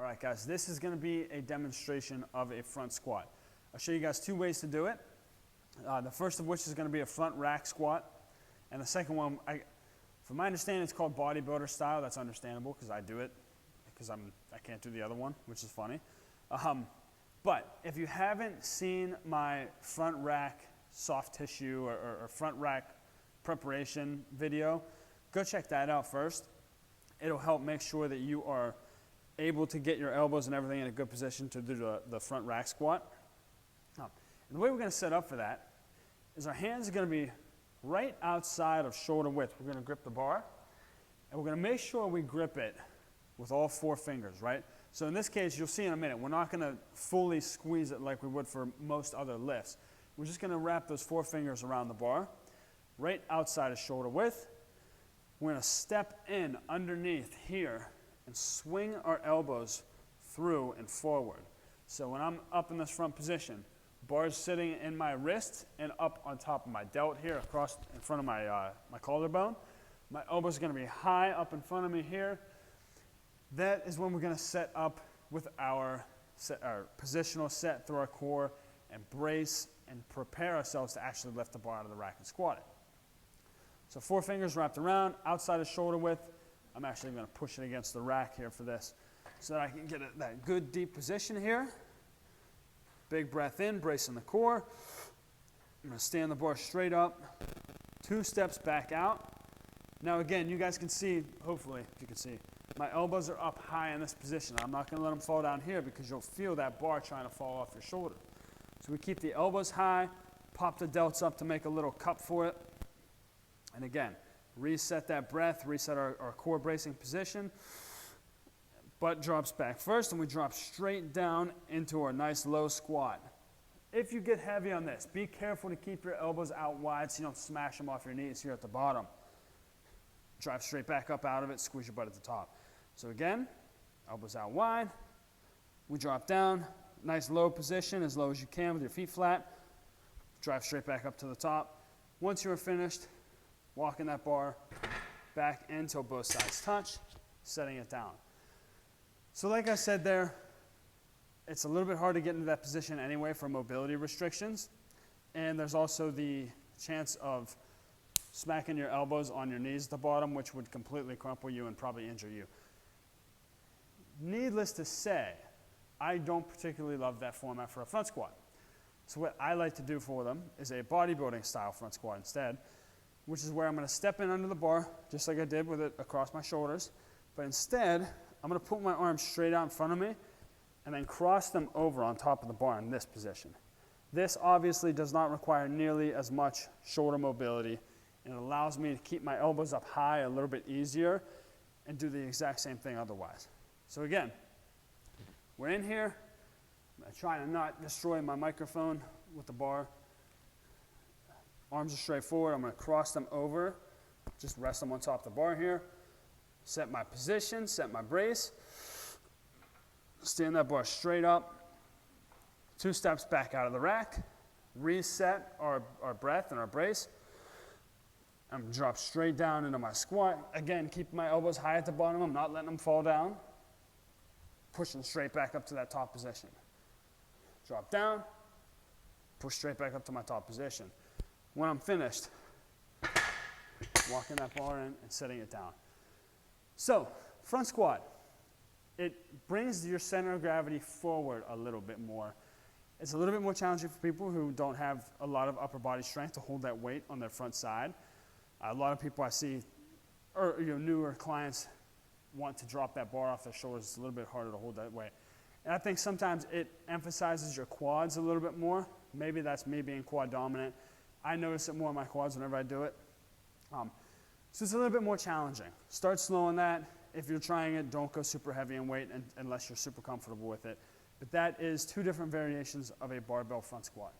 All right, guys, this is going to be a demonstration of a front squat. I'll show you guys two ways to do it. The first of which is going to be a front rack squat. And the second one, from my understanding, it's called bodybuilder style. That's understandable because I do it because I can't do the other one, which is funny. But if you haven't seen my front rack soft tissue or front rack preparation video, go check that out first. It'll help make sure that you are able to get your elbows and everything in a good position to do the front rack squat. And the way we're going to set up for that is our hands are going to be right outside of shoulder width. We're going to grip the bar, and we're going to make sure we grip it with all four fingers, right? So in this case, you'll see in a minute, we're not going to fully squeeze it like we would for most other lifts. We're just going to wrap those four fingers around the bar, right outside of shoulder width. We're going to step in underneath here and swing our elbows through and forward. So when I'm up in this front position, bar's sitting in my wrist and up on top of my delt here across in front of my collarbone. My elbows are going to be high up in front of me here. That is when we're going to set up with our positional set through our core and brace and prepare ourselves to actually lift the bar out of the rack and squat it. So four fingers wrapped around, outside of shoulder width. I'm actually going to push it against the rack here for this so that I can get that good deep position here. Big breath in, bracing the core. I'm going to stand the bar straight up, 2 steps back out. Now again, you guys can see, hopefully, if you can see, my elbows are up high in this position. I'm not going to let them fall down here because you'll feel that bar trying to fall off your shoulder. So we keep the elbows high, pop the delts up to make a little cup for it. And again, reset that breath, reset our core bracing position. Butt drops back first, and we drop straight down into our nice low squat. If you get heavy on this, be careful to keep your elbows out wide so you don't smash them off your knees here at the bottom. Drive straight back up out of it, squeeze your butt at the top. So again, elbows out wide. We drop down, nice low position, as low as you can with your feet flat. Drive straight back up to the top. Once you're finished, walking that bar back in until both sides touch, setting it down. So like I said there, it's a little bit hard to get into that position anyway for mobility restrictions. And there's also the chance of smacking your elbows on your knees at the bottom, which would completely crumple you and probably injure you. Needless to say, I don't particularly love that format for a front squat. So what I like to do for them is a bodybuilding style front squat instead, which is where I'm going to step in under the bar, just like I did with it across my shoulders. But instead, I'm going to put my arms straight out in front of me and then cross them over on top of the bar in this position. This obviously does not require nearly as much shoulder mobility, and it allows me to keep my elbows up high a little bit easier and do the exact same thing otherwise. So again, we're in here. I'm trying to not destroy my microphone with the bar. Arms are straight forward. I'm going to cross them over, just rest them on top of the bar here. Set my position, set my brace. Stand that bar straight up. 2 steps back out of the rack. Reset our breath and our brace. I'm going to drop straight down into my squat. Again, keep my elbows high at the bottom. I'm not letting them fall down. Pushing straight back up to that top position. Drop down. Push straight back up to my top position. When I'm finished, walking that bar in and setting it down. So, front squat, it brings your center of gravity forward a little bit more. It's a little bit more challenging for people who don't have a lot of upper body strength to hold that weight on their front side. A lot of people I see, or newer clients, want to drop that bar off their shoulders. It's a little bit harder to hold that weight. And I think sometimes it emphasizes your quads a little bit more. Maybe that's me being quad dominant. I notice it more in my quads whenever I do it. So it's a little bit more challenging. Start slow on that. If you're trying it, don't go super heavy in weight unless you're super comfortable with it. But that is 2 different variations of a barbell front squat.